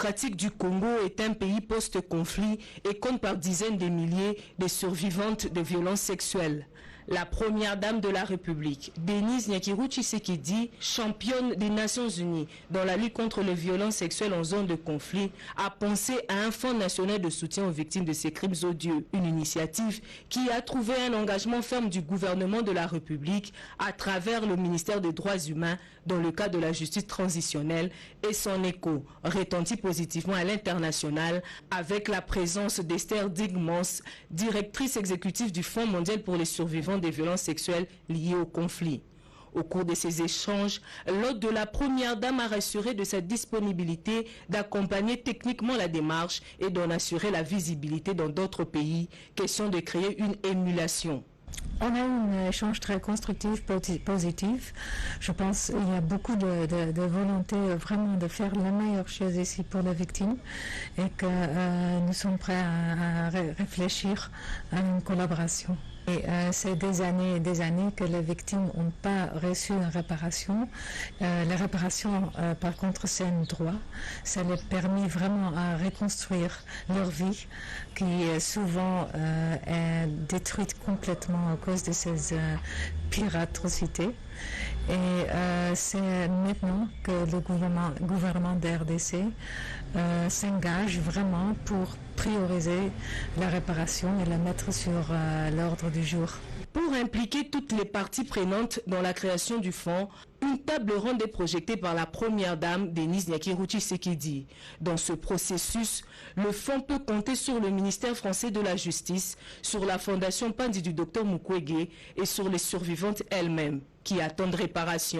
démocratique du Congo est un pays post-conflit et compte par dizaines de milliers de survivantes de violences sexuelles. La première dame de la République, Denise Nyakeru Tshisekedi, championne des Nations Unies dans la lutte contre les violences sexuelles en zone de conflit, a pensé à un fonds national de soutien aux victimes de ces crimes odieux. Une initiative qui a trouvé un engagement ferme du gouvernement de la République à travers le ministère des Droits humains dans le cadre de la justice transitionnelle, et son écho retentit positivement à l'international avec la présence d'Esther Digmans, directrice exécutive du Fonds mondial pour les survivants des violences sexuelles liées au conflit. Au cours de ces échanges, l'hôte de la première dame a rassuré de sa disponibilité d'accompagner techniquement la démarche et d'en assurer la visibilité dans d'autres pays. Question de créer une émulation. On a eu un échange très constructif, positif. Je pense qu'il y a beaucoup de volonté vraiment de faire la meilleure chose ici pour les victimes et que nous sommes prêts à réfléchir à une collaboration. Et c'est des années et des années que les victimes n'ont pas reçu une réparation. Les réparations, par contre, c'est un droit. Ça les permet vraiment à reconstruire leur vie, qui souvent est détruite complètement à cause de ces pires atrocités. Et c'est maintenant que le gouvernement de RDC s'engage vraiment pour prioriser la réparation et la mettre sur l'ordre du jour. Pour impliquer toutes les parties prenantes dans la création du fonds, une table ronde est projetée par la première dame, Denise Nyakeru Tshisekedi. Dans ce processus, le fonds peut compter sur le ministère français de la Justice, sur la fondation Pandi du Dr Mukwege et sur les survivantes elles-mêmes qui attendent réparation.